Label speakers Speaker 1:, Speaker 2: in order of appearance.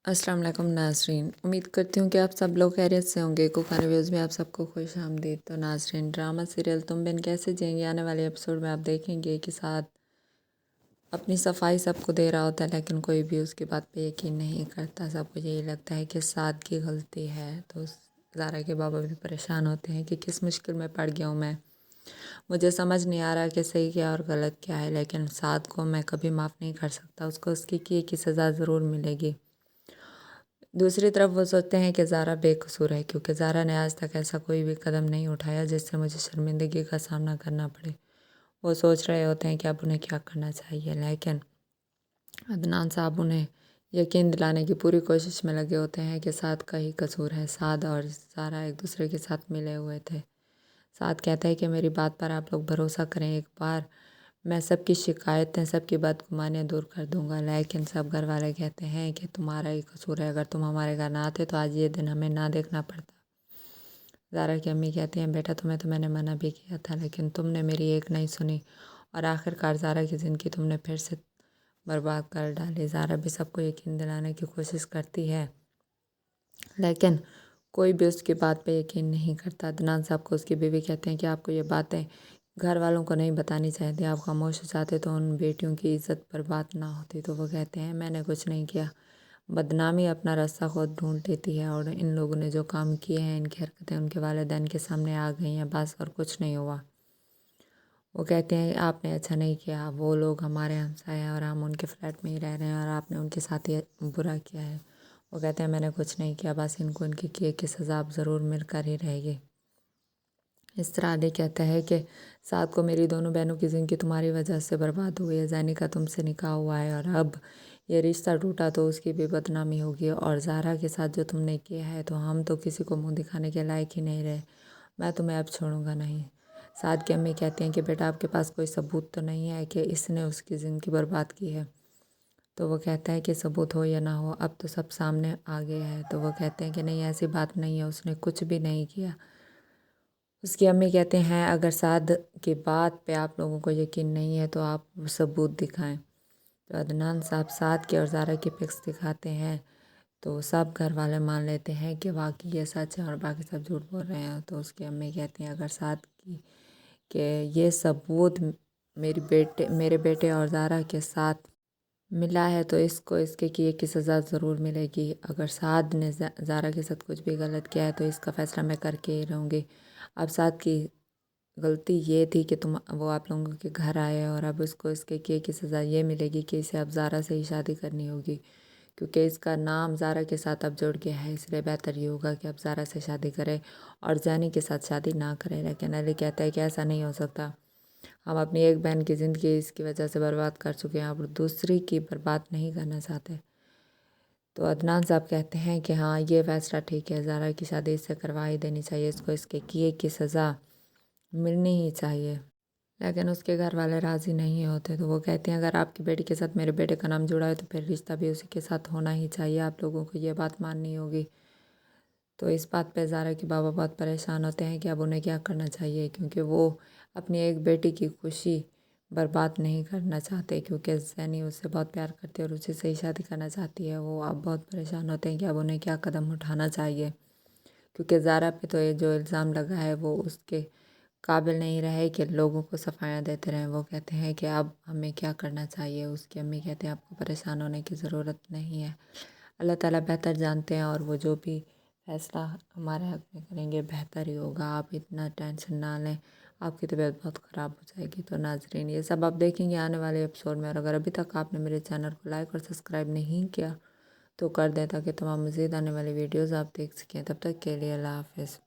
Speaker 1: अस्सलाम वालेकुम नाज़रीन, उम्मीद करती हूँ कि आप सब लोग खैरियत से होंगे। कुक रिव्यूज़ में आप सबको खुश आमदीद। तो नाज़रीन, ड्रामा सीरियल तुम बिन कैसे जिएंगे आने वाले एपिसोड में आप देखेंगे कि साथ अपनी सफाई सबको दे रहा होता है, लेकिन कोई भी उसकी बात पे यकीन नहीं करता। सबको यही लगता है कि साद की गलती है। तो ज़ारा के बाबा भी परेशान होते हैं कि किस मुश्किल में पड़ गया हूँ मैं, मुझे समझ नहीं आ रहा कि सही क्या और गलत क्या है, लेकिन साद को मैं कभी माफ़ नहीं कर सकता। उसको उसकी किए की सज़ा ज़रूर मिलेगी। दूसरी तरफ वो सोचते हैं कि ज़ारा बेकसूर है, क्योंकि ज़ारा ने आज तक ऐसा कोई भी कदम नहीं उठाया जिससे मुझे शर्मिंदगी का सामना करना पड़े। वो सोच रहे होते हैं कि अब उन्हें क्या करना चाहिए, लेकिन अदनान साहब उन्हें यकीन दिलाने की पूरी कोशिश में लगे होते हैं कि साद का ही कसूर है। साद और ज़ारा एक दूसरे के साथ मिले हुए थे। साद कहता है कि मेरी बात पर आप लोग भरोसा करें, एक बार मैं सबकी शिकायतें, सबकी बदगुमानियाँ दूर कर दूंगा। लेकिन सब घर वाले कहते हैं कि तुम्हारा ही कसूर है, अगर तुम हमारे घर ना आते तो आज ये दिन हमें ना देखना पड़ता। ज़ारा की अम्मी कहती हैं, बेटा तुम्हें तो मैंने मना भी किया था, लेकिन तुमने मेरी एक नहीं सुनी और आखिरकार ज़ारा की ज़िंदगी तुमने फिर से बर्बाद कर डाली। ज़ारा भी सबको यकीन दिलाने की कोशिश करती है, लेकिन कोई भी उसकी बात पे यकीन नहीं करता। अदनान साहब को उसकी बीवी कहते हैं कि आपको ये बातें घर वालों को नहीं बतानी चाहिए, आप खामोश हो जाते तो उन बेटियों की इज़्ज़त पर बात ना होती। तो वो कहते हैं, मैंने कुछ नहीं किया, बदनामी अपना रास्ता खुद ढूंढ लेती है और इन लोगों ने जो काम किए हैं, इनकी हरकतें उनके वालिदैन के सामने आ गई हैं, बस और कुछ नहीं हुआ। वो कहते हैं आपने अच्छा नहीं किया, वो लोग हमारे हमसाए हैं और हम उनके फ्लैट में ही रह रहे हैं और आपने उनके साथ ये बुरा किया है। वो कहते हैं मैंने कुछ नहीं किया, बस इनको इनके किए की सज़ा अब ज़रूर मिलकर ही रहेगी। इस तरह आदि कहता है कि साथ को मेरी दोनों बहनों की ज़िंदगी तुम्हारी वजह से बर्बाद हुई है। जैनी का तुमसे निकाह हुआ है और अब ये रिश्ता टूटा तो उसकी भी बदनामी होगी, और ज़ारा के साथ जो तुमने किया है तो हम तो किसी को मुंह दिखाने के लायक ही नहीं रहे। मैं तुम्हें अब छोड़ूंगा नहीं। साद की अम्मी कहती हैं कि बेटा आपके पास कोई सबूत तो नहीं है कि इसने उसकी ज़िंदगी बर्बाद की है। तो वो कहता है कि सबूत हो या ना हो, अब तो सब सामने आ गया है। तो वो कहते हैं कि नहीं, ऐसी बात नहीं है, उसने कुछ भी नहीं किया। उसकी अम्मी कहते हैं अगर साद की बात पे आप लोगों को यकीन नहीं है तो आप सबूत दिखाएं। तो अदनान साहब साद के और ज़ारा की पिक्स दिखाते हैं, तो सब घर वाले मान लेते हैं कि वाकई ये सच है और बाकी सब झूठ बोल रहे हैं। तो उसकी अम्मी कहती हैं अगर साद की कि ये सबूत मेरे बेटे और ज़ारा के साथ मिला है तो इसको इसके किए की सज़ा ज़रूर मिलेगी। अगर साद ने ज़ारा के साथ कुछ भी गलत किया है तो इसका फ़ैसला मैं करके ही रहूँगी। अब साद की गलती ये थी कि वो आप लोगों के घर आए और अब उसको इसके किए की सज़ा ये मिलेगी कि इसे अब ज़ारा से ही शादी करनी होगी, क्योंकि इसका नाम ज़ारा के साथ अब जुड़ गया है। इसलिए बेहतर ये होगा कि अब ज़ारा से शादी करे और जैनी के साथ शादी ना करे। लेकिन अली कहता है कि ऐसा नहीं हो सकता, हम अपनी एक बहन की ज़िंदगी इसकी वजह से बर्बाद कर चुके हैं, अब दूसरी की बर्बाद नहीं करना चाहते। तो अदनान साहब कहते हैं कि हाँ ये फैसला ठीक है, ज़ारा की शादी इससे करवा ही देनी चाहिए, इसको इसके किए की सज़ा मिलनी ही चाहिए। लेकिन उसके घर वाले राज़ी नहीं होते। तो वो कहते हैं अगर आपकी बेटी के साथ मेरे बेटे का नाम जुड़ा है तो फिर रिश्ता भी उसी के साथ होना ही चाहिए, आप लोगों को ये बात माननी होगी। तो इस बात पे ज़ारा के बाबा बहुत परेशान होते हैं कि अब उन्हें क्या करना चाहिए, क्योंकि वो अपनी एक बेटी की खुशी बर्बाद नहीं करना चाहते, क्योंकि जैनी उससे बहुत प्यार करती है और उसी से ही शादी करना चाहती है। वो अब बहुत परेशान होते हैं कि अब उन्हें क्या कदम उठाना चाहिए, क्योंकि ज़ारा पे तो ये जो इल्ज़ाम लगा है वो उसके काबिल नहीं रहे कि लोगों को सफाया देते रहें। वो कहते हैं कि अब हमें क्या करना चाहिए। उसकी अम्मी कहते हैं आपको परेशान होने की ज़रूरत नहीं है, अल्लाह ताला बेहतर जानते हैं और वो जो भी फ़ैसला हमारे हक़ में करेंगे बेहतर ही होगा। आप इतना टेंशन ना लें, आपकी तबीयत बहुत ख़राब हो जाएगी। तो नाज़रीन, ये सब आप देखेंगे आने वाले एपिसोड में, और अगर अभी तक आपने मेरे चैनल को लाइक और सब्सक्राइब नहीं किया तो कर दें, ताकि तमाम मज़ीद आने वाली वीडियोज़ आप देख सकें। तब तक के लिए अल्लाह हाफ़िज़।